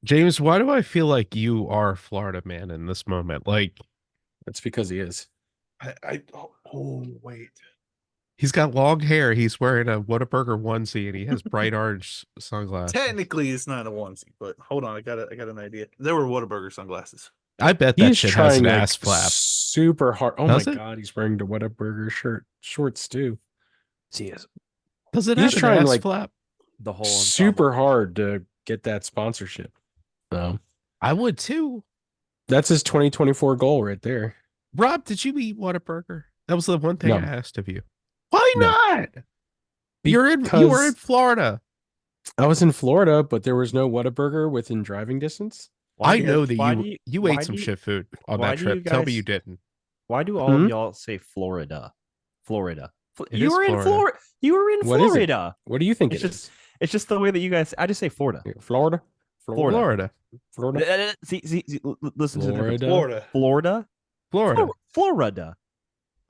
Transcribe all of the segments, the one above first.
James, why do I feel like you are Florida man in this moment? Like That's because he is. Wait. he's got long hair, he's wearing a Whataburger onesie, and he has bright orange sunglasses. Technically, it's not a onesie, but hold on, I got an idea. There were Whataburger sunglasses. I bet He that is shit has an trying ass like flap. super hard. Oh my Does it? god, he's wearing the Whataburger shirt, shorts too. See, is Does it He's have an trying ass like flap? the whole ensemble. super hard to get that sponsorship. So I would too. that's his 2024 goal right there. Rob, did you eat Whataburger? That was the one thing I No, asked of you. Why no, not? You were in because Florida. I was in Florida, but there was no Whataburger within driving distance. Why I do know that why you do you you why ate some do you shit food on why that do you trip. Tell me you guys didn't. why do all of Hmm? y'all say Florida? Florida. It You is were in Florida. Florida. You were in What is it? Florida. What do you think It's it just is? it's just the way that you guys I just say Florida. Florida, Florida. Florida. Florida, See, listen to the difference. Florida, Florida. Florida. Florida.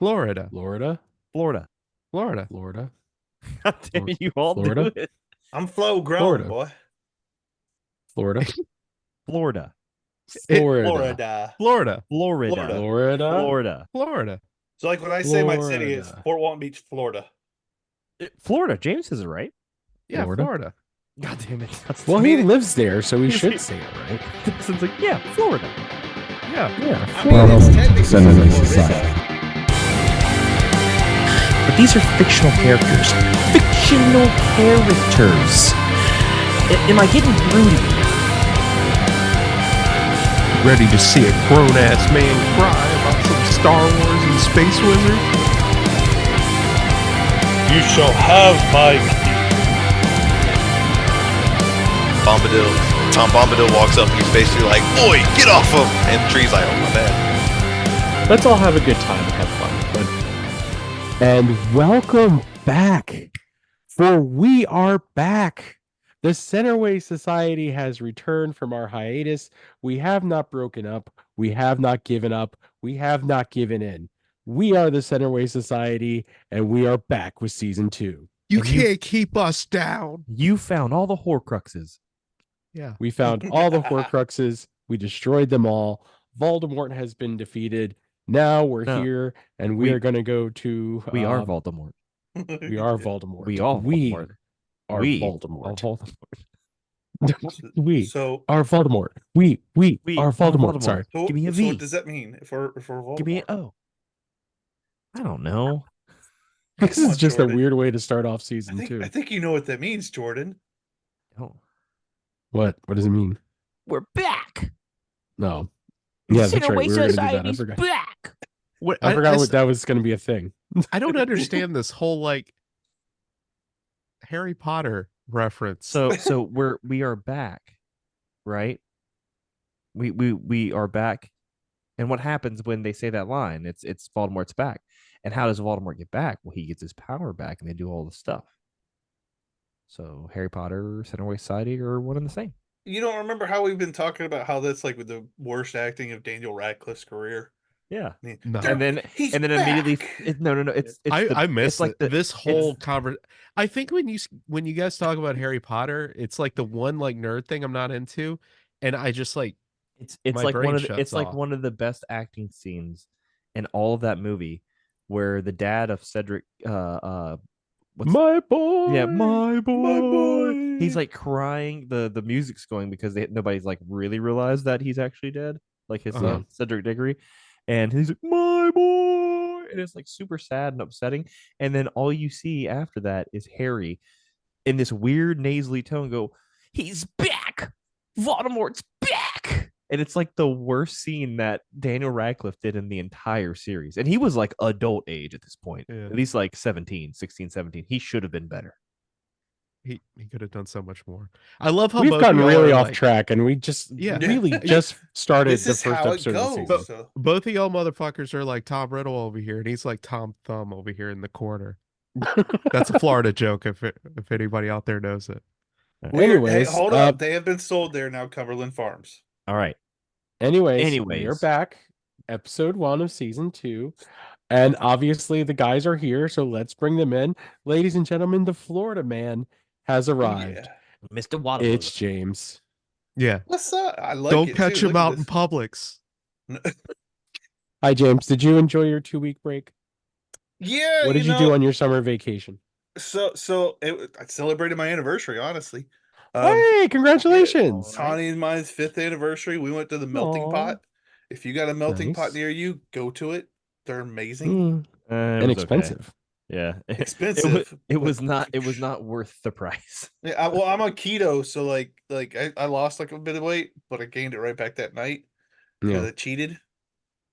Florida. Florida. Florida, Florida. Florida. Florida, God damn it, you all Florida? do it. I'm flow grown, Florida. boy. Florida, Florida. Florida, Florida. Florida. Florida. Florida, Florida. Florida. So, like when I say my city, it's Florida. Fort Walton Beach, Florida. Florida. James is it right? Yeah, Florida. Florida. God damn it. Well, I he mean, lives there, so he He's- should he- say it right. So it's like, yeah, Florida. Yeah. Yeah, I mean, Florida. it's technically Senator Florida. Society. But these are fictional characters. Fictional characters. Am I getting broody? Ready to see a grown ass man cry about some Star Wars and Space Wizard? You shall have my Tom Bombadil walks up and he's basically like, "Oi, get off him!" And the tree's like, "Oh my bad." Let's all have a good time and have fun. And welcome back, for we are back. The Centerway Society has returned from our hiatus. We have not broken up. We have not given up. We have not given in. We are the Centerway Society, and we are back with season 2. You And you- can't keep us down. You found all the Horcruxes. Yeah. We found all the Horcruxes. We destroyed them all. Voldemort has been defeated. Now we're No, here, and we we- are going to go to. We are Voldemort. We are Voldemort. We are We Voldemort. are We Voldemort. are Voldemort. We So, are Voldemort. We We are are Voldemort. Voldemort. Sorry. so, Give me a so V. what does that mean if we're Voldemort? Give me an O. I don't know. This Come is on, just Jordan. a weird way to start off I season think 2. I think you know what that means, Jordan. Oh. What? What does it mean? We're back. No. Yeah, that's right. Centerway We were gonna do that. I Society's forgot. back. What, I forgot what that was going to be a thing. I don't understand this whole like Harry Potter reference. So we are back, right? We are back. And what happens when they say that line? It's Voldemort's back. And how does Voldemort get back? Well, he gets his power back and they do all the stuff. So Harry Potter, Centerway Society are one and the same. You don't remember how we've been talking about how that's like the worst acting of Daniel Radcliffe's career? Yeah. I mean, No. they're- And then he's immediately back. no, it's I miss it's like this whole it's- conversation. I think when you guys talk about Harry Potter, it's like the one like nerd thing I'm not into, and I just like it's my like brain one of the, shuts it's like off. one of the best acting scenes in all of that movie where the dad of Cedric what's My boy. yeah, my boy. boy. He's like crying. The music's going because nobody's like really realized that he's actually dead. Like his Uh-huh. Cedric Diggory, and he's like my boy, and it's like super sad and upsetting. And then all you see after that is Harry, in this weird nasally tone, go, "He's back. Voldemort's back." And it's like the worst scene that Daniel Radcliffe did in the entire series. And he was like adult age at this point, Yeah. at least like 17, 16, 17. He should have been better. He could have done so much more. I love how We've both gotten of y'all really are, off like- track, and we just Yeah. really just started This the is first how it episode of the goes. season. So, Both of y'all motherfuckers are like Tom Riddle over here, and he's like Tom Thumb over here in the corner. That's a Florida joke if anybody out there knows it. Anyways, hey, hold up. They have been sold there now, Cumberland Farms. All right. Anyways, we are Anyways. back. Episode 1 of season 2. And obviously the guys are here, so let's bring them in. Ladies and gentlemen, the Florida man has arrived. Yeah. Mr. Waterbury. It's James. Yeah. What's up? I like Don't it catch too. him Look at out in this. Publix. Hi, James. Did you enjoy your 2-week break? Yeah, What did you do on your summer vacation? I celebrated my anniversary, honestly. Hey, Yeah, congratulations! Connie and mine's 5th anniversary. We went to the melting Aw, pot. If you got a melting pot nice. near you, go to it. They're amazing. Mm, It was okay. inexpensive. Yeah, Expensive, It but was not. It was not worth the price. yeah, well, I'm on keto, so I lost like a bit of weight, but I gained it right back that night because Yeah. I cheated.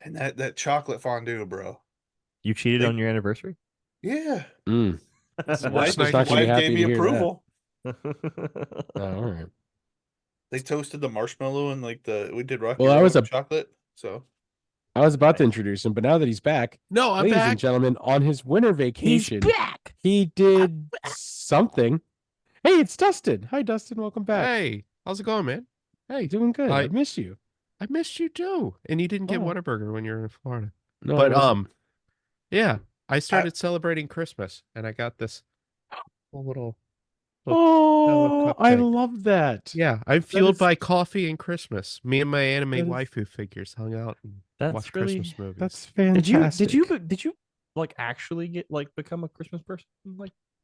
And that chocolate fondue, bro. You cheated They, on your anniversary. yeah. Mm. the Wife, worst night not gonna be wife happy gave to me hear that. approval. Oh, all right. They toasted the marshmallow and we did Rocky Well, Road with chocolate. So I was about to introduce him, but now that he's back, No, I'm ladies back. and gentlemen, on his winter vacation, back. he did something. Hey, it's Dustin. Hi, Dustin. Welcome back. Hey, how's it going, man? Hey, Doing good. I I missed you. I missed you too. And you didn't get Oh. Whataburger when you were in Florida. No, But I wasn't. yeah, I started celebrating Christmas and I got this little Oh, I cupcake. love that. Yeah, I'm fueled is- by coffee and Christmas. Me and my anime that is- waifu figures hung out and That's watched really- Christmas movies. That's Did fantastic. you like actually get like become a Christmas person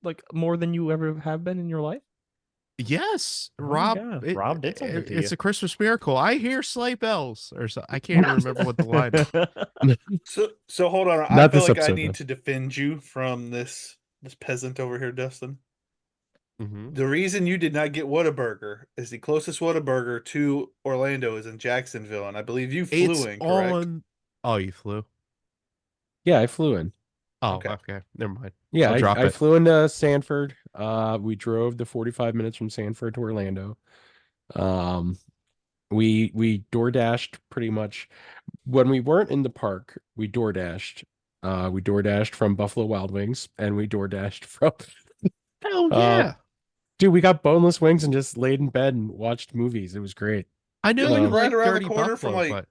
like more than you ever have been in your life? Yes, Oh, Rob. yeah. Rob did something to It's you. a Christmas miracle. I hear sleigh bells, or so. I can't even remember what the line is. so hold on. I Not feel this like I episode, need though. to defend you from this peasant over here, Dustin. Mhm. The reason you did not get Whataburger is the closest Whataburger to Orlando is in Jacksonville, and I believe you flew It's in, correct? on. Oh, you flew. Yeah, I flew in. Oh, Okay. okay. Never mind. Yeah, I'll drop I it. flew into Sanford. We drove the 45 minutes from Sanford to Orlando. We door dashed pretty much when we weren't in the park. We door dashed. We door dashed from Buffalo Wild Wings, and we door dashed from. Hell Uh, yeah! Dude, we got boneless wings and just laid in bed and watched movies. It was great. I know You're you like right like around the Dirty corner from Buffalo, like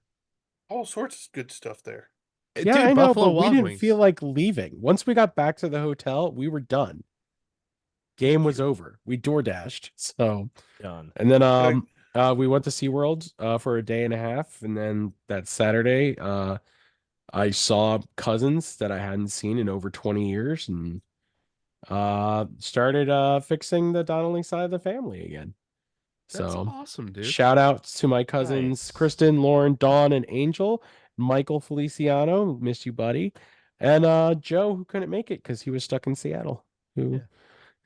all sorts of good stuff there. but Yeah, dude, I know, Buffalo but we Wild didn't Wings. feel like leaving. Once we got back to the hotel, we were done. Game was over. We door dashed. So Done. and then we went to SeaWorld for a day and a half, and then that Saturday I saw cousins that I hadn't seen in over 20 years and started fixing the Donnelly side of the family again. That's So awesome, dude. shout out to my cousins Nice. Kristen, Lauren, Dawn, and Angel, Michael Feliciano, miss you, buddy, and Joe, who couldn't make it because he was stuck in Seattle. Who Yeah.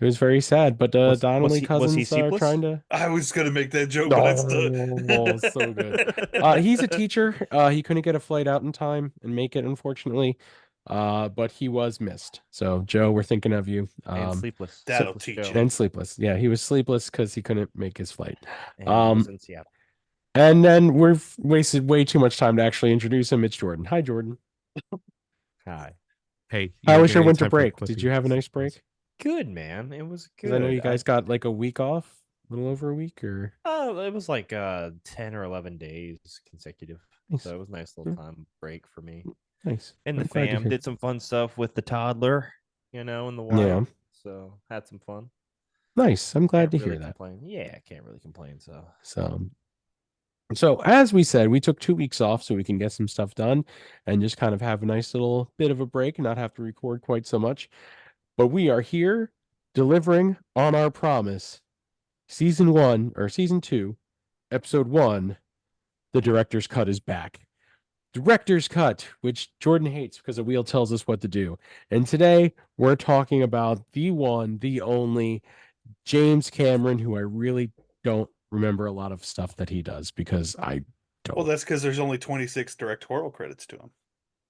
it was very sad. But Was Donnelly he cousins are sleepless? trying to. I was gonna make that joke, but it's Oh, so good. He's a teacher. He couldn't get a flight out in time and make it, unfortunately. But he was missed. So Joe, we're thinking of you. And sleepless. That'll Sleepless teach Joe. you. And sleepless. Yeah, he was sleepless because he couldn't make his flight. And he was in Seattle. And then we've wasted way too much time to actually introduce him. It's Jordan. Hi, Jordan. Hi. Hey, How you was got your any winter time for break? Did you have a clippings? nice break? Good, man. It was good. Because I know you guys got like a week off, a little over a week, or It was like 10 or 11 days consecutive. Nice. So it was a nice little time break for me. nice. And I'm the glad to fam hear. did some fun stuff with the toddler, in the wild. Yeah. So had some fun. Nice. I'm glad Can't to really hear that. complain. Yeah, I can't really complain. So So as we said, we took 2 weeks off so we can get some stuff done and just kind of have a nice little bit of a break and not have to record quite so much. But we are here delivering on our promise. Season 1 or season 2, episode 1, the director's cut is back. Director's cut, which Jordan hates because a wheel tells us what to do. And today we're talking about the one, the only James Cameron, who I really don't remember a lot of stuff that he does because I don't. Well, that's because there's only 26 directorial credits to him.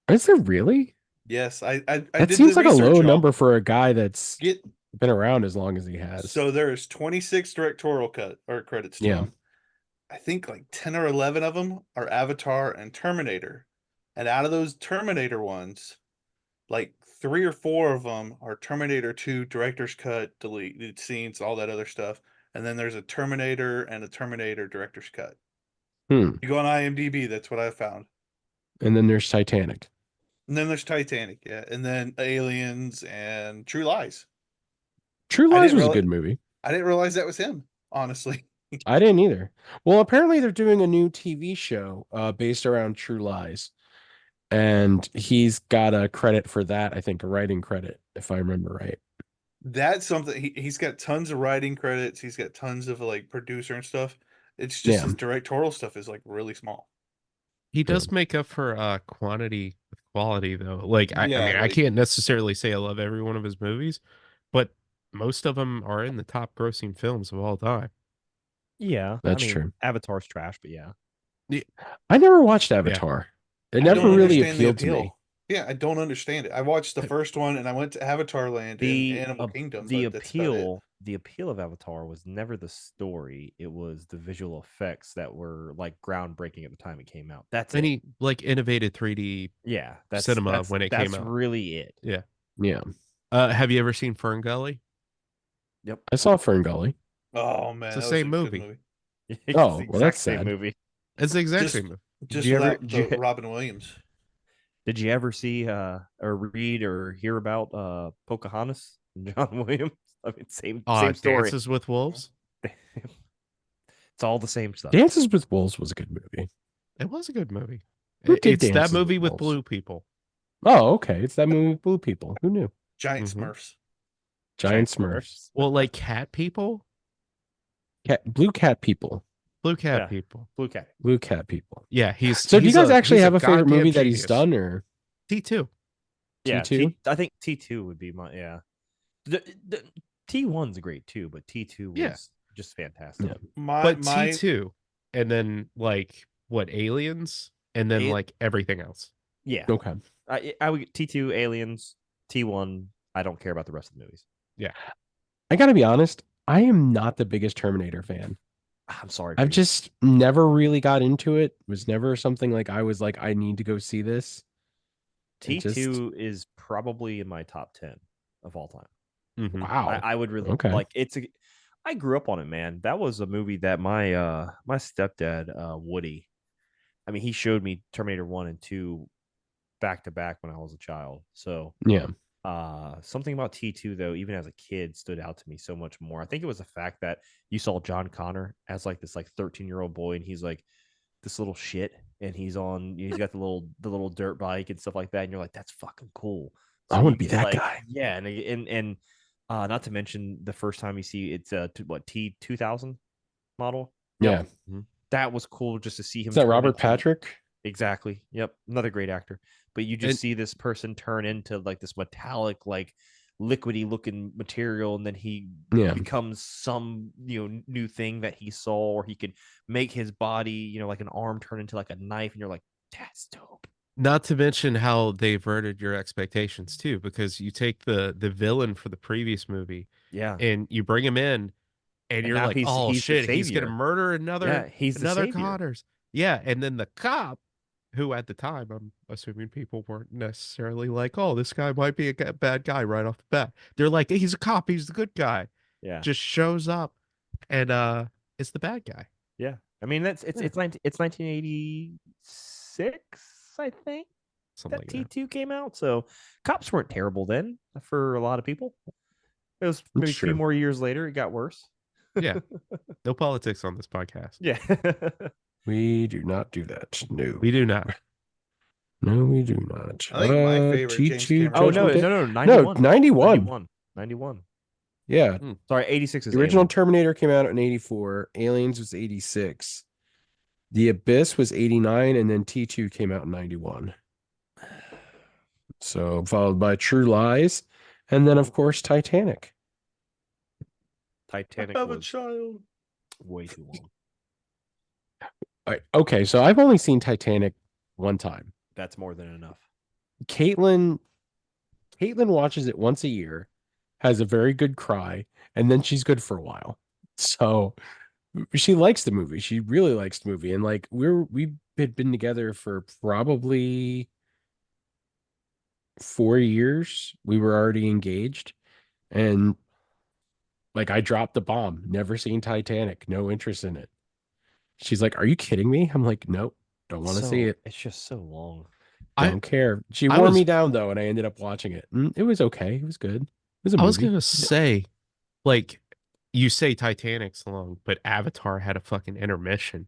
Is there really? Yes, I That did seems the like a low research, y'all. number for a guy that's Get been around as long as he has. so there's 26 directorial credits to Yeah. him. I think like 10 or 11 of them are Avatar and Terminator. And out of those Terminator ones, like 3 or 4 of them are Terminator 2 director's cut, deleted scenes, all that other stuff. And then there's a Terminator and a Terminator director's cut. Hmm. You go on IMDb, that's what I found. And then there's Titanic. And then there's Titanic, yeah. And then Aliens and True Lies. True I Lies didn't was a reali- good movie. I didn't realize that was him, honestly. I didn't either. Well, apparently they're doing a new TV show based around True Lies. And he's got a credit for that, I think, a writing credit, if I remember right. That's something he's got tons of writing credits. He's got tons of like producer and stuff. It's just Yeah. his directorial stuff is like really small. He Yeah. does make up for quantity with quality though. Like I Yeah, mean, I like- can't necessarily say I love every one of his movies, but most of them are in the top grossing films of all time. Yeah, That's I mean, true. Avatar's trash, but yeah. I never watched Avatar. It I never don't really understand the appealed to me. appeal. Yeah, I don't understand it. I watched the first one and I went to Avatar Land and The Animal Kingdom, the but that's about it. the appeal of Avatar was never the story; it was the visual effects that were like groundbreaking at the time it came out. That's And it. he like innovated 3D Yeah, cinema when it came that's out. really it. Yeah. Yeah. Have you ever seen Fern Gully? Yep. I saw Fern Gully. Oh man, It's the that was same a good movie. movie. It's Oh, the well, that's exact same sad. movie. It's the exact Just- same movie. Just you ever- without did you- the Robin Williams. Did you ever see or read or hear about Pocahontas and John Williams? I mean, same story. Dances with Wolves. It's all the same stuff. Dances with Wolves was a good movie. It was a good movie. Who did It's that Dances with movie with Wolves? blue people. Oh, okay. It's that movie with blue people. Who knew? Giant Mhm. Smurfs. Giant Smurfs. Well, like cat people, Blue cat people. blue cat Yeah. people. Blue Cat. Blue cat people. Yeah, he's. So do you he's guys actually he's have a favorite goddamn movie that he's genius. done, or T2. Yeah, T2? I think T2 would be my The T1's great too, but T2 was Yeah. just fantastic. Yeah. But T2, and then like what Aliens, and then A- like everything else. Yeah. okay? I would T2, Aliens, T1. I don't care about the rest of the movies. I gotta be honest. I am not the biggest Terminator fan. I'm sorry. for I've you. just never really got into it. It was never something like I was like, I need to go see this. It just- T2 is probably in my top 10 of all time. Mhm. Wow. I would really Okay. like I grew up on it, man. That was a movie that my stepdad, Woody, I mean, he showed me Terminator 1 and 2 back to back when I was a child. So Yeah. something about T2 though, even as a kid, stood out to me so much more. I think it was the fact that you saw John Connor as like this like 13-year-old boy, and he's like this little shit, and he's got the little dirt bike and stuff like that, and you're like, that's fucking cool. I So wanna you be get, that like, guy. Yeah, and not to mention the first time you see it's what T2000 model. Yeah. That was cool just to see him. Is that turn Robert into- Patrick? Exactly. Yep. Another great actor. But you just And- see this person turn into like this metallic, like liquidy looking material, and then he Yeah. becomes some new thing that he saw, or he could make his body, like an arm turn into like a knife, and you're like, that's dope. Not to mention how they averted your expectations too, because you take the villain for the previous movie Yeah. and you bring him in, and you're now like, he's oh the shit, he's gonna savior. murder Yeah, he's the savior. Connors. Yeah, and then the cop, who at the time I'm assuming people weren't necessarily like, oh, this guy might be a bad guy right off the bat. They're like, he's a cop, he's the good guy. Yeah. Just shows up, and it's the bad guy. Yeah. I mean, it's 1986, I think. Something That like that. T2 came out. So cops weren't terrible then for a lot of people. It was maybe a few true. more years later, it got worse. Yeah. No politics on this podcast. Yeah. We do not do that. No. We do not. No, we do not. I think my favorite James T2 Cameron- Oh, no, Judgment Day? no, No, 91. 91. 91. Yeah. Sorry, 86 is The original Alien. Terminator came out in 84. Aliens was 86. The Abyss was 89, and then T2 came out in 91. So followed by True Lies, and then of course Titanic. Titanic I have a was child. way too long. Okay, so I've only seen Titanic one time. That's more than enough. Caitlin watches it once a year, has a very good cry, and then she's good for a while. So she likes the movie. She really likes the movie. And like we had been together for probably 4 years. We were already engaged. And like I dropped the bomb. Never seen Titanic. No interest in it. She's like, "Are you kidding me?" I'm like, "Nope, don't want to see it. It's just so long. Don't care." She I wore was- me down though, and I ended up watching it. It was okay. It was good. It was a I was movie. gonna say, like, you say Titanic's long, but Avatar had a fucking intermission,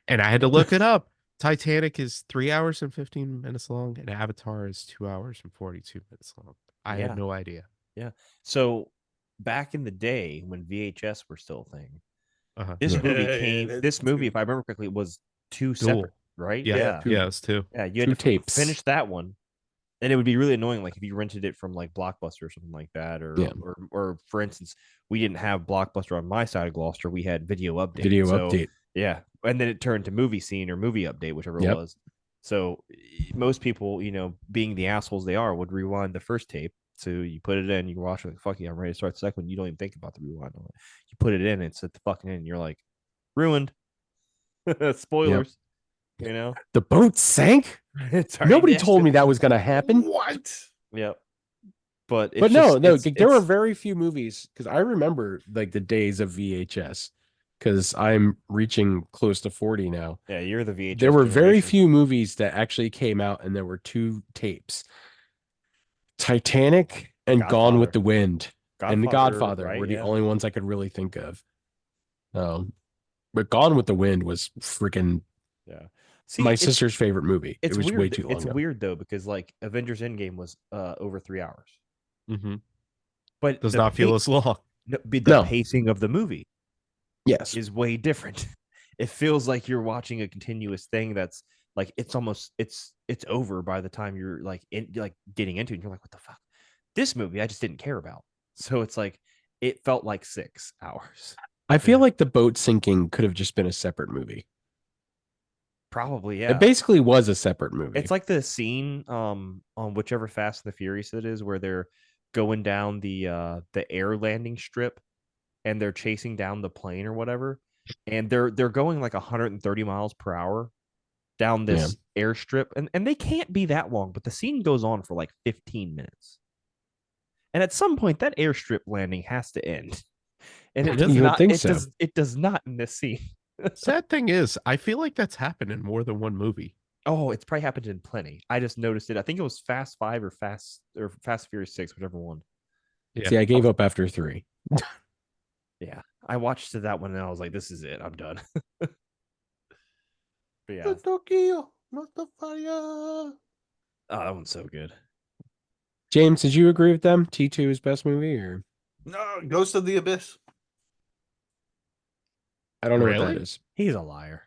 and I had to look it up. Titanic is 3 hours and 15 minutes long, and Avatar is 2 hours and 42 minutes long. I had Yeah. no idea. Yeah. So back in the day when VHS were still a thing, Uh-huh. this Yeah. movie Yeah, came. that's This movie, too- if I remember correctly, was two Dual. separate, right? Yeah. Yeah. Yeah, it's two. Yeah. You had Two to tapes. finish that one, and it would be really annoying, like if you rented it from like Blockbuster or something like that, Yeah. or for instance, we didn't have Blockbuster on my side of Gloucester. We had Video Update. Video So, update. Yeah, and then it turned to Movie Scene or Movie Update, whichever it Yep. was. So most people, being the assholes they are, would rewind the first tape. So you put it in, you watch it, like, fuck yeah, I'm ready to start the second one. You don't even think about the rewind on it. You put it in, it's at the fucking end, and you're like, ruined. Spoilers. The boat sank. It's already Nobody dead. told me that was going to happen. What? Yep. But But no, it's, there were it's- very few movies because I remember like the days of VHS because I'm reaching close to 40 now. yeah, you're the VHS. There were very generation. few movies that actually came out, and there were two tapes: Titanic and Gone with Godfather. the Wind, and The Godfather right? were the Yeah. only ones I could really think of. But Gone with the Wind was freaking Yeah. See, my sister's favorite movie. It's It was weird. way too long. It's ago. weird though because like Avengers Endgame was over 3 hours, Mm-hmm. but Does the not feel pa- as long. the No. pacing of the movie Yes. is way different. It feels like you're watching a continuous thing that's like it's almost it's over by the time you're like getting into it. And you're like, what the fuck? This movie I just didn't care about. So it's like it felt like 6 hours. I feel like the boat sinking could have just been a separate movie. Probably, yeah. It basically was a separate movie. It's like the scene on whichever Fast and the Furious it is where they're going down the air landing strip and they're chasing down the plane or whatever, and they're going like 130 miles per hour down this airstrip, and they can't be that long, but the scene goes on for like 15 minutes. And at some point that airstrip landing has to end. And it does You would not think it so. does not in this scene. Sad thing is, I feel like that's happened in more than one movie. Oh, it's probably happened in plenty. I just noticed it. I think it was Fast 5 or Fast Furious 6, whichever one. Yeah. See, I gave up after 3. Yeah. I watched that one and I was like, this is it. I'm done. But yeah. Tokyo, not the fire. Oh, that one's so good. James, did you agree with them? T2 is best movie, or No, Ghost of the Abyss. I don't know what Really? that is. He's a liar.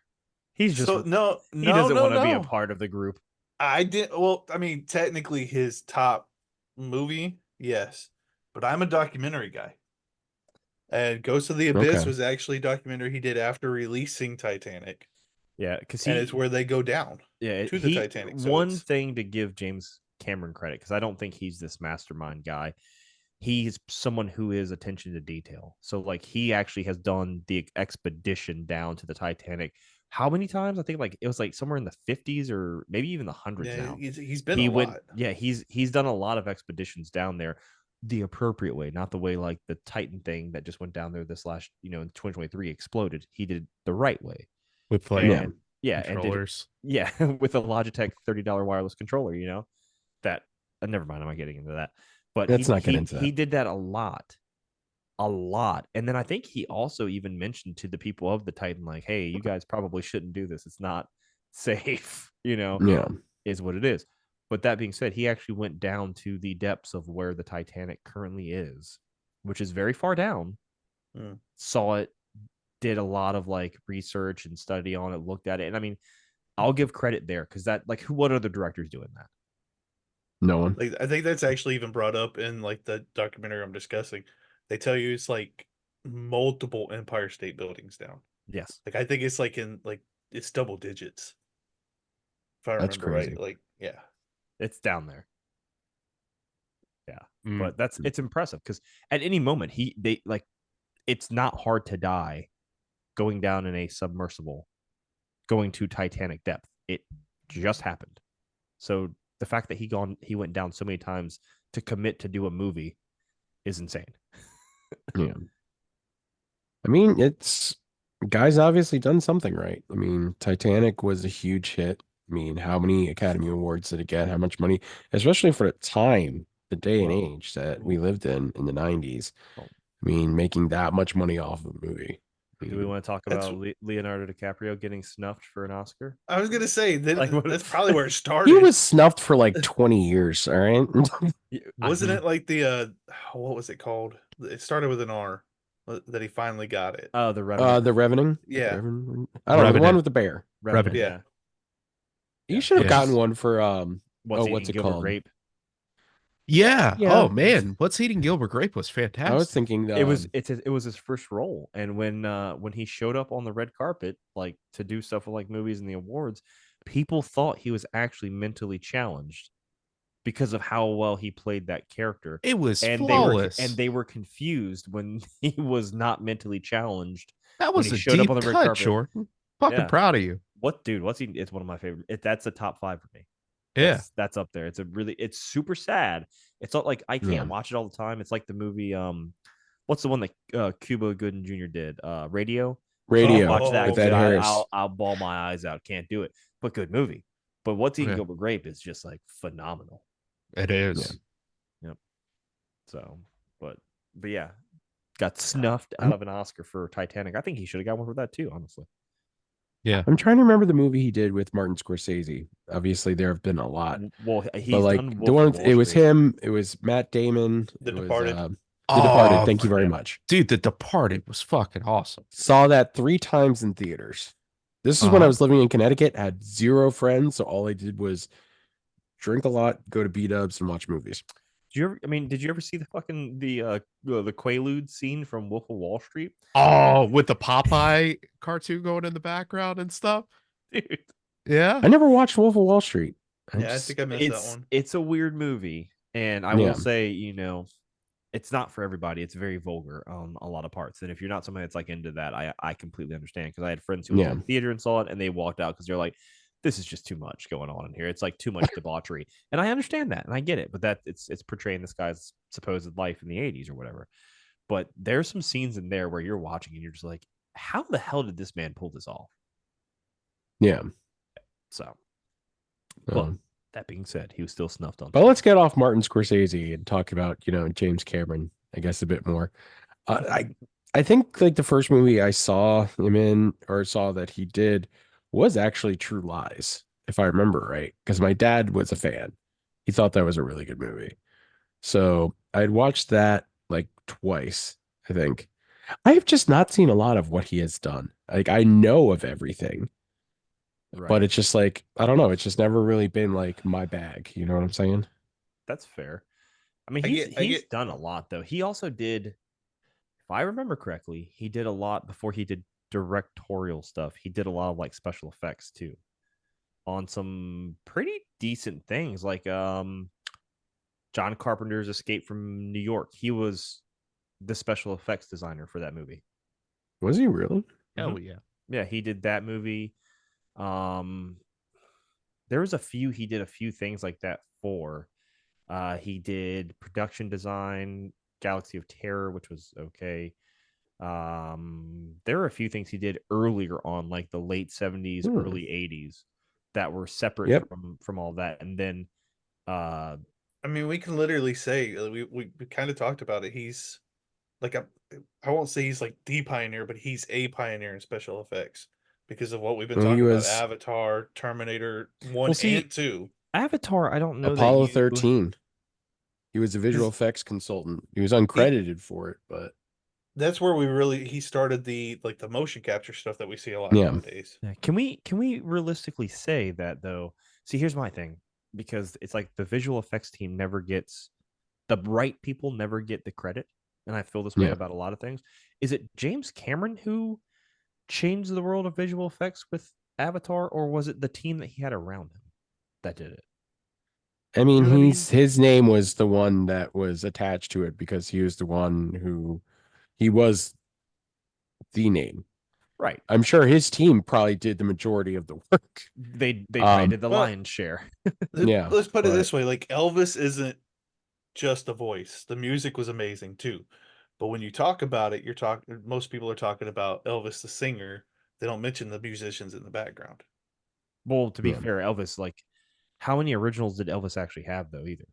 He's just So no, he no, doesn't no, want to be a no. part of the group. I did. Well, I mean, technically his top movie, yes, but I'm a documentary guy. And Ghost of the Abyss Okay. was actually a documentary he did after releasing Titanic, Yeah, because and it's where they go down. to the Titanic, so one it's- thing to give James Cameron credit, because I don't think he's this mastermind guy. He's someone who is attention to detail. So like he actually has done the expedition down to the Titanic. How many times? I think like it was like somewhere in the 50s or maybe even the hundreds Yeah, now. he's been He a went, lot. yeah, he's done a lot of expeditions down there the appropriate way, not the way like the Titan thing that just went down there this last, in 2023 exploded. He did the right way. With like And yeah, and did it, controllers. yeah, with a Logitech $30 wireless controller, that never mind, I'm not getting into that. But Let's not get into that. He did that a lot. And then I think he also even mentioned to the people of the Titan, like, hey, you guys probably shouldn't do this. It's not safe, Yeah. is what it is. But that being said, he actually went down to the depths of where the Titanic currently is, which is very far down. Saw it, did a lot of like research and study on it, looked at it. And I mean, I'll give credit there because that, like, what other directors doing that? No one. Like I think that's actually even brought up in like the documentary I'm discussing. They tell you it's like multiple Empire State Buildings down. Yes. Like I think it's like it's double digits. If I That's remember crazy. right. Like, yeah. It's down there. Yeah. Mm. But it's impressive because at any moment it's not hard to die going down in a submersible, going to Titanic depth. It just happened. So the fact that he went down so many times to commit to do a movie is insane. Yeah. I mean, it's guy's obviously done something right. I mean, Titanic was a huge hit. I mean, how many Academy Awards did it get? How much money? Especially for the time, the day and age that we lived in the 90s. I mean, making that much money off of a movie. I Do we mean, want to talk That's- about Leonardo DiCaprio getting snuffed for an Oscar? I was gonna say that Like, what- that's probably where it he started. was snuffed for like 20 years. All right. Wasn't it like the what was it called? It started with an R that he finally got it. The Revenant. The Revenant. Yeah. Revenant? I don't know. The one Revenant. with the bear. Revenant, Yeah. yeah. You Yeah. should have Yeah. gotten one for What's oh, Eating what's it Gilbert called? Grape? Yeah. Yeah. Oh man, What's Eating Gilbert Grape was fantastic. I was thinking It was his first role, and when he showed up on the red carpet, like to do stuff with like movies and the awards, people thought he was actually mentally challenged because of how well he played that character, it was and flawless. they were confused when he was not mentally challenged. that when was he a showed up deep on the red cut, carpet. Jordan. Fucking Yeah. proud of you. What dude? What's he? It's one of my favorite. That's a top 5 for me. Yeah. That's up there. It's super sad. It's not like I can't Yeah. watch it all the time. It's like the movie what's the one that Cuba Gooding Jr. did? Radio. Radio Watch that. with Ed I, Harris. I'll bawl my eyes out. Can't do it. But good movie. But What's Eating Yeah. Gilbert Grape is just like phenomenal. It is. So, but yeah, got snuffed out of an Oscar for Titanic. I think he should have got one for that too. Honestly. I'm trying to remember the movie he did with Martin Scorsese. Obviously, there have been a lot, Well, he's but like done the Wolf one, of Wall it was Street. him. It was Matt Damon. The it was, Departed. The Departed. Thank you very yeah. much. Dude, The Departed was fucking awesome. Saw that 3 times in theaters. This is when I Uh-huh. was living in Connecticut. Had 0 friends, so all I did was drink a lot, go to B-dubs, and watch movies. Did you ever see the fucking the Quaalude scene from Wolf of Wall Street? Oh, with the Popeye cartoon going in the background and stuff. Dude, Yeah. I never watched Wolf of Wall Street. Yeah, I think I missed that one. it's a weird movie, and I Yeah. will say, it's not for everybody. It's very vulgar on a lot of parts, and if you're not somebody that's like into that, I completely understand, because I had friends who went to the theater and saw it, and they walked out because they're like, this is just too much going on in here. It's like too much debauchery, and I understand that, and I get it. But that it's portraying this guy's supposed life in the '80s or whatever. But there's some scenes in there where you're watching and you're just like, how the hell did this man pull this off? Yeah. So, but that being said, he was still snuffed on. But let's get off Martin Scorsese and talk about, James Cameron, I guess, a bit more. I think like the first movie I saw him in, or saw that he did, was actually True Lies, if I remember right, because my dad was a fan. He thought that was a really good movie. So I'd watched that like twice, I think. I have just not seen a lot of what he has done. Like, I know of everything, but it's just like, I don't know. It's just never really been like my bag. You know what I'm saying? That's fair. I mean, I he's get- done a lot though. He also did, if I remember correctly, he did a lot before he did directorial stuff. He did a lot of like special effects too, on some pretty decent things, like John Carpenter's Escape from New York. He was the special effects designer for that movie. Was he really? Hell yeah. Yeah, he did that movie. There was he did a few things like that for. He did production design, Galaxy of Terror, which was okay. There were a few things he did earlier on, like the late 70s, early 80s, that were separate from all that. And then I mean, we can literally say we kind of talked about it. He's like I won't say he's like the pioneer, but he's a pioneer in special effects because of what we've been Well, he talking was- about: Avatar, Terminator 1 Well, see, and 2. Avatar, I don't know Apollo that 13. He was a visual effects consultant. He was uncredited for it, but That's where he started the motion capture stuff that we see a lot Yeah. nowadays. Yeah. Can we realistically say that though? See, here's my thing, because it's like the visual effects team never gets, the right people never get the credit, and I feel this way Yeah. about a lot of things. Is it James Cameron who changed the world of visual effects with Avatar, or was it the team that he had around him that did it? I mean, You know what I mean? his name was the one that was attached to it because he was the one who he was the name. Right. I'm sure his team probably did the majority of the work. They probably did the well, lion's share. Yeah, Let's put it but- this way: like Elvis isn't just a voice. The music was amazing too. But when you talk about it, most people are talking about Elvis the singer. They don't mention the musicians in the background. Well, to be Yeah. fair, Elvis, like, how many originals did Elvis actually have though? Either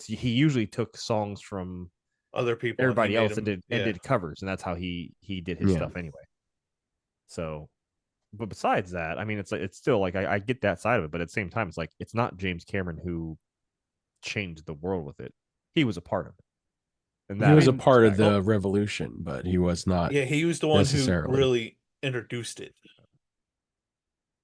he usually took songs from other people. And he everybody made else them, and yeah. did covers, and that's how he did his Yeah. stuff anyway. So, but besides that, I mean, it's like it's still like I get that side of it, but at the same time, it's like it's not James Cameron who changed the world with it. He was a part of it, and He that was I a can part of respect. the revolution, but he was not Yeah, he was the one who necessarily. really introduced it.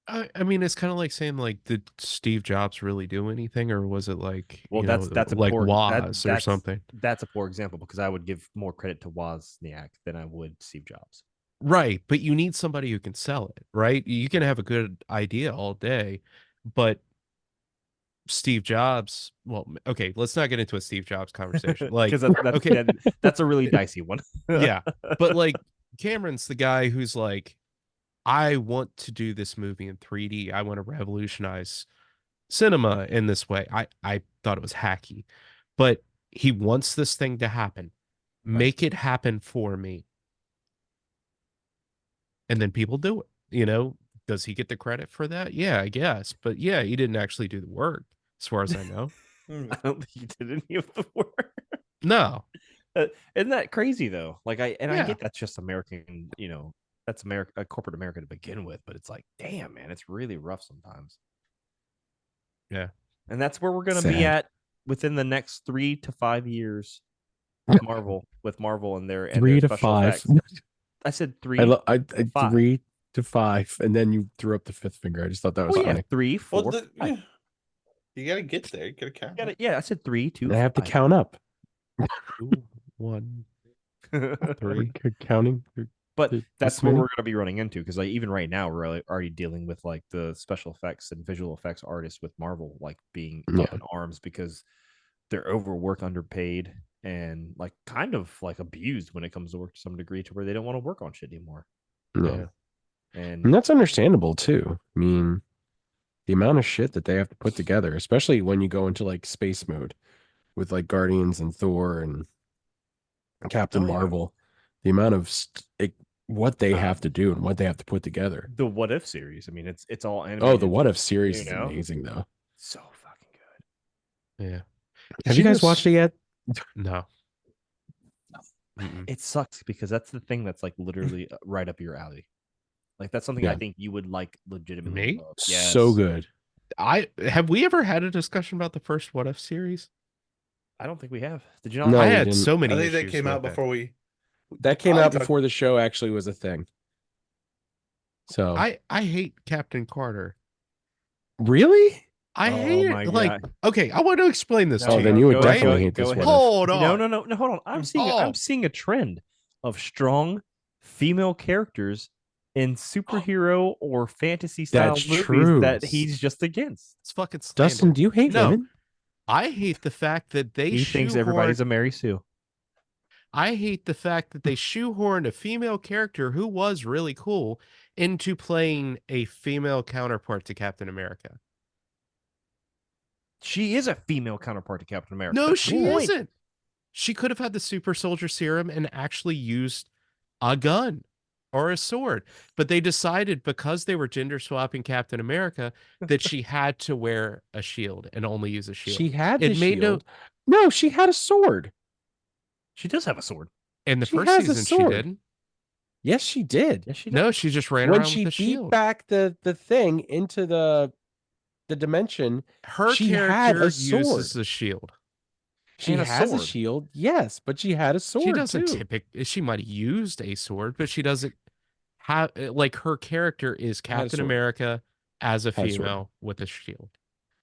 I mean, it's kind of like saying, like, did Steve Jobs really do anything, or was it like, Well, you know, that's a like poor Woz or something? That's a poor example because I would give more credit to Wozniak than I would Steve Jobs. Right, but you need somebody who can sell it, right? You can have a good idea all day, but Steve Jobs, well, okay, let's not get into a Steve Jobs conversation. Like, Because okay, that's a really dicey one. yeah, but like Cameron's the guy who's like, I want to do this movie in 3D. I want to revolutionize cinema in this way. I thought it was hacky, but he wants this thing to happen. Make it happen for me. And then people do it. You know, does he get the credit for that? Yeah, I guess. But yeah, he didn't actually do the work, as far as I know. Hmm. I don't think he did any of the work. No. Isn't that crazy though? Like I Yeah. get that's just American, you know, that's America, corporate America to begin with, but it's like, damn, man, it's really rough sometimes. Yeah. And that's where we're gonna be Sad. at within the next 3 to 5 years with Marvel and their 3 to special 5. effects. I said 3. I 5. 3 to 5, and then you threw up the fifth finger. I just thought that was Oh yeah, funny. 3, 4. Well, 5. yeah, you got to get there. You got to count. Yeah, I said 3, 2. I have to 5. count up. 2, 1, 3. Counting. But This that's what many? we're going to be running into because like even right now we're already dealing with like the special effects and visual effects artists with Marvel like being up Yeah. in arms because they're overworked, underpaid, and like kind of like abused when it comes to work to some degree to where they don't want to work on shit anymore. Yeah. And And that's understandable too. I mean, the amount of shit that they have to put together, especially when you go into like space mode with like Guardians and Thor and Captain Oh, yeah. Marvel, the amount of what they have to do and what they have to put together. the What If series, I mean, it's all animated. Oh, the What If series you is know? amazing though. So fucking good. Yeah. Have you guys watched it yet? No. Mm-mm. It sucks because that's the thing that's like literally right up your alley. Like that's something Yeah. I think you would like legitimately Me? love. So good. Have we ever had a discussion about the first What If series? I don't think we have. Did you not? No, I we had didn't. so I many think that issues came out with it. before we. That came I out talked- before the show actually was a thing. So I hate Captain Carter. really? I Oh hate my it. Like, God. okay, I want to explain this Oh, to then you. you would Go definitely ahead, hate go this ahead. one. Hold on. No, hold on. I'm seeing Oh. I'm seeing a trend of strong female characters in superhero or fantasy style That's movies true. that he's just against. It's fucking slander. Dustin, do you hate No. women? I hate the fact that they He thinks everybody's a Mary Sue. I hate the fact that they shoehorned a female character who was really cool into playing a female counterpart to Captain America. She is a female counterpart to Captain America. No, That's the she point. isn't. She could have had the super soldier serum and actually used a gun or a sword. But they decided because they were gender swapping Captain America that she had to wear a shield and only use a shield. She had It the made shield. No, she had a sword. She does have a sword. in the She first has a season she sword. didn't. Yes, she did. Yes, she does. No, she just ran When around she with a beat shield. back the thing into the dimension, Her she had character a sword. uses the shield. She And a has a sword. shield, yes, but she had a sword She doesn't too. typically. She might have used a sword, but she doesn't have like her character is Had a Captain sword. America as a Had a sword. female with a shield.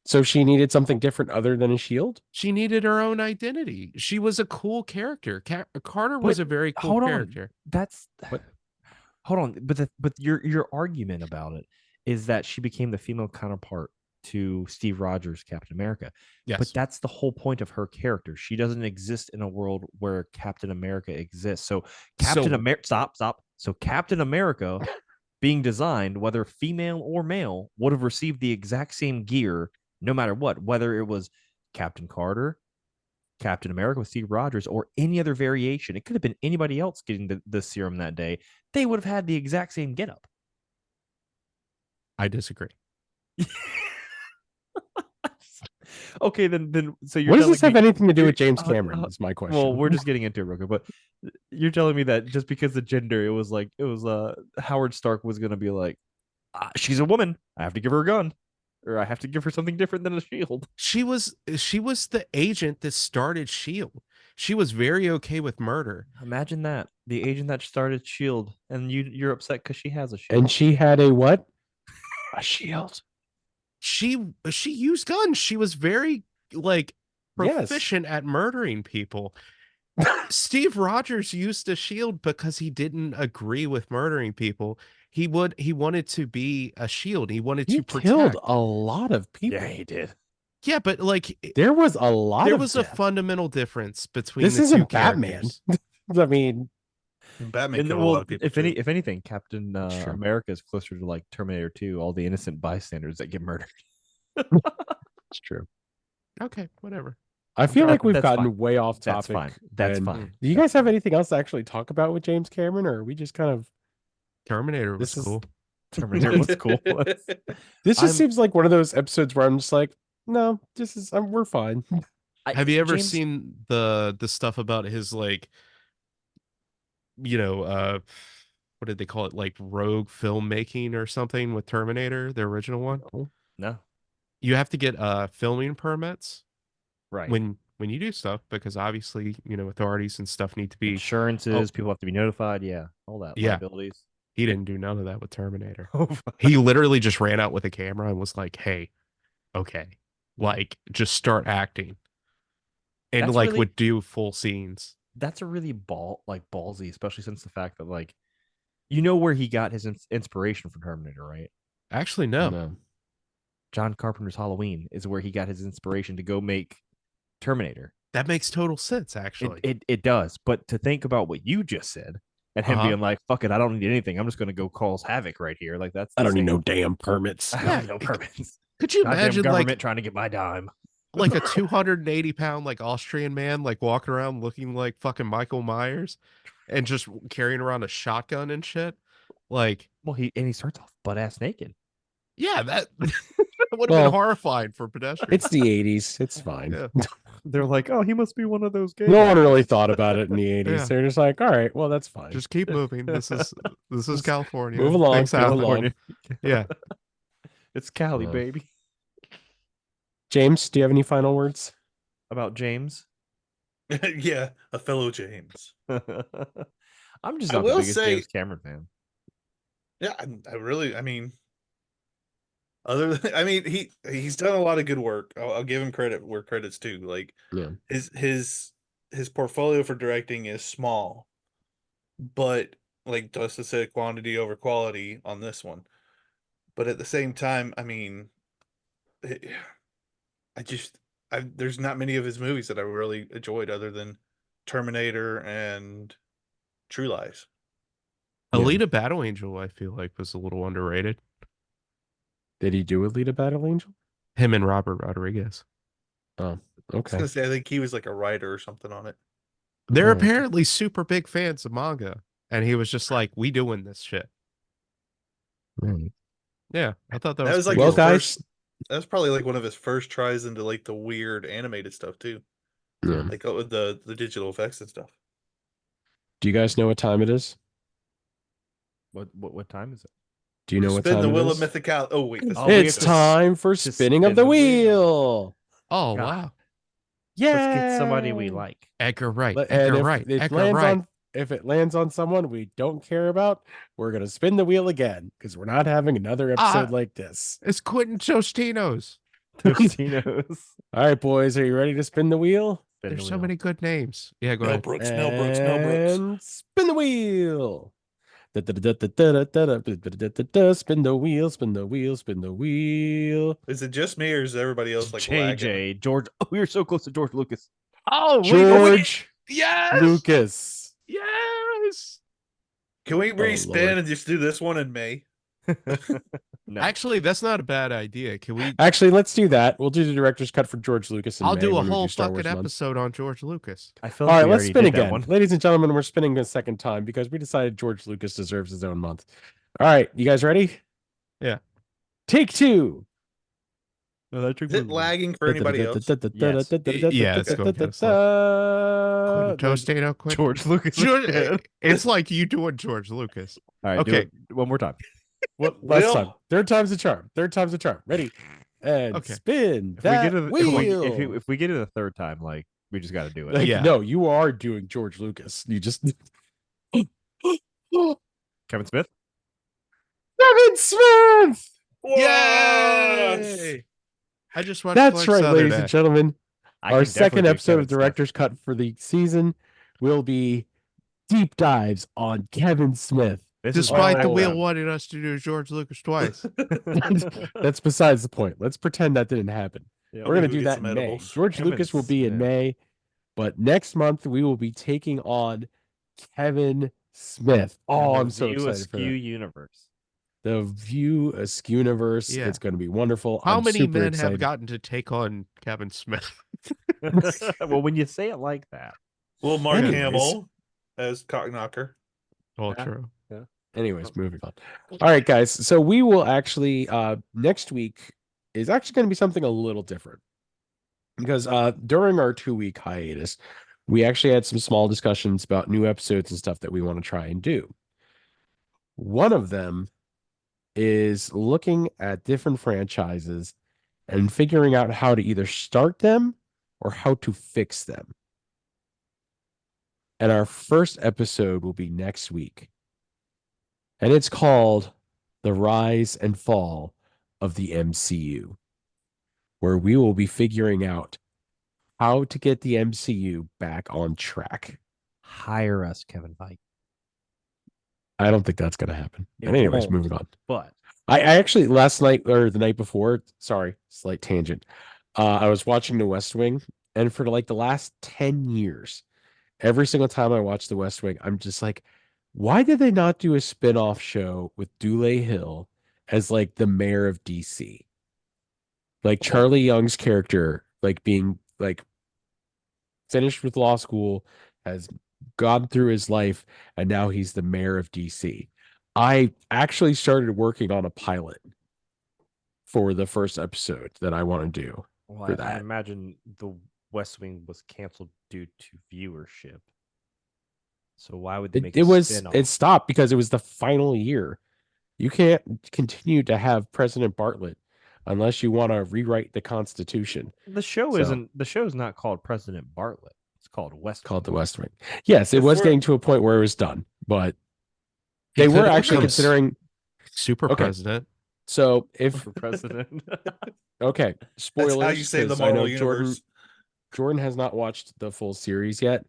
So she needed something different other than a shield? She needed her own identity. She was a cool character. Carter was But a very cool hold on. character. That's What? Hold on, but your argument about it is that she became the female counterpart to Steve Rogers' Captain America. Yes. But that's the whole point of her character. She doesn't exist in a world where Captain America exists. So Captain So- America, stop. So Captain America being designed, whether female or male, would have received the exact same gear no matter what, whether it was Captain Carter, Captain America with Steve Rogers, or any other variation. It could have been anybody else getting the serum that day. They would have had the exact same getup. I disagree. Okay, then so you're What does telling this have me anything to do you're- with James Cameron? Is my question. well, we're just getting into it real quick, but you're telling me that just because the gender, it was Howard Stark was gonna be like, she's a woman, I have to give her a gun, or I have to give her something different than a shield. She was the agent that started Shield. She was very okay with murder. Imagine that, the agent that started Shield, and you're upset because she has a shield. And she had a what? A shield. She used guns. She was very like Yes. proficient at murdering people. Steve Rogers used a shield because he didn't agree with murdering people. He wanted to be a shield. He wanted He to protect. killed a lot of people. Yeah, he did. Yeah, but like There was a lot there of was a death. fundamental difference between This the two isn't Batman. characters. I mean, Batman And killed a lot of people. too. if anything, Captain Sure. America is closer to like Terminator 2, all the innocent bystanders that get murdered. it's true. Okay, whatever. I feel like we've That's gotten fine. way off That's topic. fine. That's and fine. Do you guys have anything else to actually talk about with James Cameron, or are we just kind of Terminator was This is- cool. Terminator was cool. this just I'm- seems like one of those episodes where I'm just like, no, this is we're fine. Have you ever James- seen the stuff about his like what did they call it, like rogue filmmaking or something with Terminator, the original one? No, You have to get filming permits right. when you do stuff, because obviously, authorities and stuff need to be. Insurances, people have to be notified. Yeah, all that. Yeah. Liabilities. He didn't do none of that with Terminator. Oh, He literally just ran out with a camera and was like, "Hey, okay, like just start acting," and That's like really- would do full scenes. that's a really ballsy, especially since the fact that like, you know where he got his inspiration from Terminator, right? Actually, no. John Carpenter's Halloween is where he got his inspiration to go make Terminator. That makes total sense. Actually, It does, but to think about what you just said and him Uh-huh. being like, "Fuck it, I don't need anything. I'm just going to go cause havoc right here." Like that's I don't need insane. no damn permits. I Yeah, don't need no permits. could you Goddamn imagine government like trying to get my dime. like a 280-pound like Austrian man like walking around looking like fucking Michael Myers and just carrying around a shotgun and shit? Like, Well, he starts off butt ass naked. yeah, that would have Well, been horrifying for pedestrians. It's the 80s. It's fine. Yeah. They're like, "Oh, he must be one of those gays." No one really thought about it in the 80s. Yeah. They're just like, all right, well, that's fine. Just keep moving. This is California. move along, Things move happen. along. Yeah. It's Cali, Yeah. baby. James, do you have any final words? About James. Yeah, a fellow James. I'm just I not the will biggest say- James Cameron fan. Yeah, I mean, other than, I mean, he's done a lot of good work. I'll give him credit where credit's due. Like Yeah. his portfolio for directing is small, but like Dustin said, quantity over quality on this one. But at the same time, I mean, there's not many of his movies that I really enjoyed other than Terminator and True Lies. Yeah. Alita Battle Angel, I feel like, was a little underrated. Did he do Alita Battle Angel? Him and Robert Rodriguez. I was Okay. gonna say I think he was like a writer or something on it. They're Oh. apparently super big fans of manga. And he was just like, "We doing this shit." Right. Yeah. I thought that, That was like pretty Well, his cool. guys, first, that was probably like one of his first tries into like the weird animated stuff too, yeah. like with the digital effects and stuff. Do you guys know what time it is? What time is it? Do you know what Spin time the it wheel is? of mythicality. Oh wait, that's Oh, we have It's to time for to spinning of spin the the wheel. wheel. Oh, God. wow. Yeah. Let's get somebody we like. Edgar Wright. And Edgar if Wright. it Edgar lands Wright. if it lands on someone we don't care about, we're gonna spin the wheel again because we're not having another episode like this. It's Quentin Tostino's. Tostinos. All right, boys, are you ready to spin the wheel? Spin There's the so wheel. many good names. Yeah, go Mel ahead. Brooks, Mel Brooks, Mel Brooks. And spin the wheel. Da-da-da-da-da-da-da-da-da-da-da-da. Spin the wheel, spin the wheel, spin the wheel. Is it just me or is everybody else like lagging? JJ George. Oh, we were so close to George Lucas. Oh, George Yes. Lucas. Yes. Can we Oh, respin Lord. and just do this one in May? No. Actually, that's not a bad idea. Can we? Actually, let's do that. We'll do the director's cut for George Lucas. I'll May do a when we whole Star fucking Wars month. episode on George Lucas. I feel All like right, we let's already spin did that again. one. Ladies and gentlemen, we're spinning a second time because we decided George Lucas deserves his own month. All right, you guys ready? Yeah. Take two. Is it lagging for anybody else? Yes. Yeah, it's going kind of slow. Tostado, quit. George Lucas George, again. it's like you doing George Lucas. All right, do Okay. it one more time. What last time? Will? Third time's a charm. Third time's a charm. Ready? And Okay. spin If we that get to the, wheel. if we get it the third time, like we just got to do it. Like, Yeah. no, you are doing George Lucas. You just Kevin Smith. Kevin Smith. Yes! Yay! I just watched That's Flex right, the other ladies day. and gentlemen. I Our can definitely second do episode Kevin of Smith. Director's Cut for the season will be deep dives on Kevin Smith. This is Despite my the wheel background. wanting us to do George Lucas twice. That's besides the point. Let's pretend that didn't happen. Yeah. We're going to Maybe do we get that some in May. edibles. George Kevin Lucas will be in Smith. May, but next month we will be taking on Kevin Smith. Oh, The I'm so View excited for Askew that. universe. The View Askew universe. Yeah. It's going to be wonderful. How I'm many super men excited. have gotten to take on Kevin Smith? Well, when you say it like that, Will Mark Anyways. Hamill as Cockknocker. All Yeah. true. Anyways, moving on. All right, guys. So we will actually next week is actually going to be something a little different because during our 2-week hiatus, we actually had some small discussions about new episodes and stuff that we want to try and do. One of them is looking at different franchises and figuring out how to either start them or how to fix them. And our first episode will be next week. And it's called The Rise and Fall of the MCU, where we will be figuring out how to get the MCU back on track. hire us, Kevin Feige. I don't think that's going to happen. It And anyways, won't. moving on. But I actually last night or the night before, sorry, slight tangent. I was watching The West Wing, and for like the last 10 years, every single time I watch The West Wing, I'm just like, why did they not do a spin-off show with Dule Hill as like the mayor of DC? Like Charlie Young's character, like being like finished with law school, has gone through his life, and now he's the mayor of DC. I actually started working on a pilot for the first episode that I want to do. well, For I that. imagine the West Wing was canceled due to viewership. So why would they make It a was spin-off? it stopped because it was the final year. You can't continue to have President Bartlett unless you want to rewrite the Constitution. The show So- isn't. The show is not called President Bartlett. It's called West. Called the Wing. West Wing. Yes, it If was we're- getting to a point where it was done, but He they were could've actually become considering. Super Okay. president. So if for president. okay, spoilers. That's how you save the 'cause I know Marvel universe. Jordan has not watched the full series yet,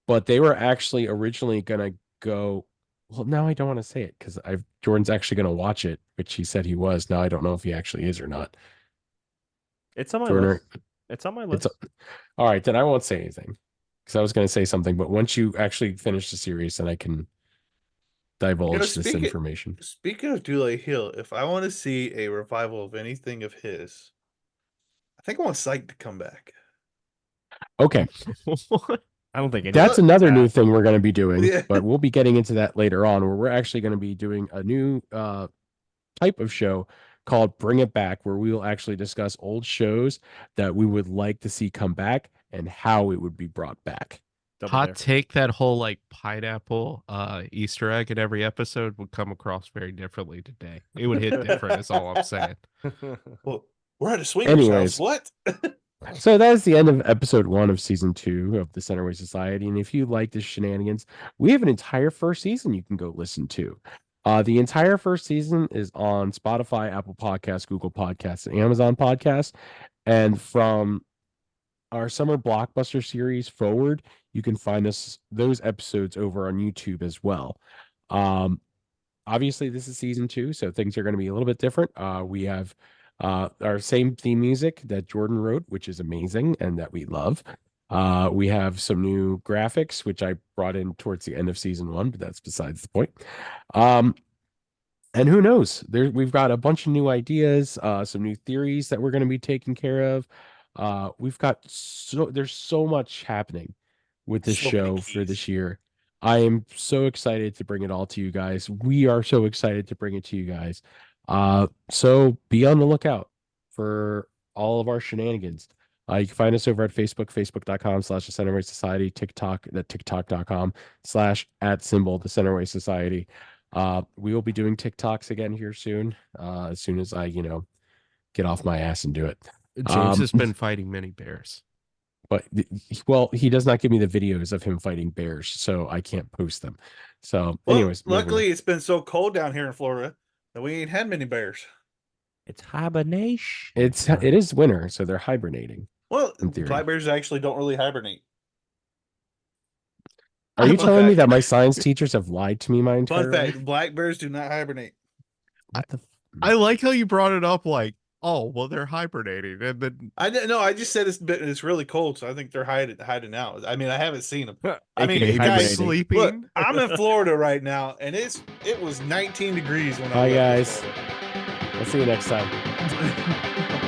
but they were actually originally gonna go. Well, now I don't want to say it because Jordan's actually gonna watch it, which he said he was. Now I don't know if he actually is or not. It's on my Jordan, list. It's on my list. all right, then I won't say anything because I was gonna say something, but once you actually finish the series, then I can divulge this speaking- information. Speaking of Dule Hill, if I want to see a revival of anything of his, I think I want Psych to come back. Okay, I don't think that's anyone another does new that. thing we're going to be doing, Yeah. but we'll be getting into that later on, where we're actually going to be doing a new type of show called Bring It Back, where we will actually discuss old shows that we would like to see come back and how it would be brought back. Double Hot dare. take, that whole like pineapple Easter egg in every episode would come across very differently today. It would hit different, is all I'm saying. Well, we're at a swingers Anyways. house. What? So that is the end of episode 1 of season 2 of the Centerway Society. And if you like the shenanigans, we have an entire first season you can go listen to. The entire first season is on Spotify, Apple Podcasts, Google Podcasts, and Amazon Podcasts. And from our summer blockbuster series forward, you can find those episodes over on YouTube as well. Obviously, this is season 2, so things are going to be a little bit different. We have our same theme music that Jordan wrote, which is amazing and that we love. We have some new graphics, which I brought in towards the end of season 1, but that's besides the point. And who knows? We've got a bunch of new ideas, some new theories that we're going to be taking care of. There's so much happening with this So many show for keys. this year. I am so excited to bring it all to you guys. We are so excited to bring it to you guys. So be on the lookout for all of our shenanigans. You can find us over at Facebook, facebook.com/the Centerway Society, TikTok, tiktok.com/@ the Centerway Society. We will be doing TikToks again here soon, as soon as I, get off my ass and do it. James has been fighting many bears. But well, he does not give me the videos of him fighting bears, so I can't post them. So, Well, anyways, luckily it's been so cold down here in Florida that we ain't had many bears. It's hibernation. it is winter, so they're hibernating. Well, In theory. black bears actually don't really hibernate. Are you Fun telling me fact. that my science teachers have lied to me my entire Fun life? fact: black bears do not hibernate. What the? I like how you brought it up like, oh, well, they're hibernating. And then I didn't know. I just said it's really cold, so I think they're hiding out. I mean, I haven't seen them. I mean, AKA guys, hibernating. sleeping. look, I'm in Florida right now, and it was 19 degrees when I Bye, left guys. Florida. I'll see you next time.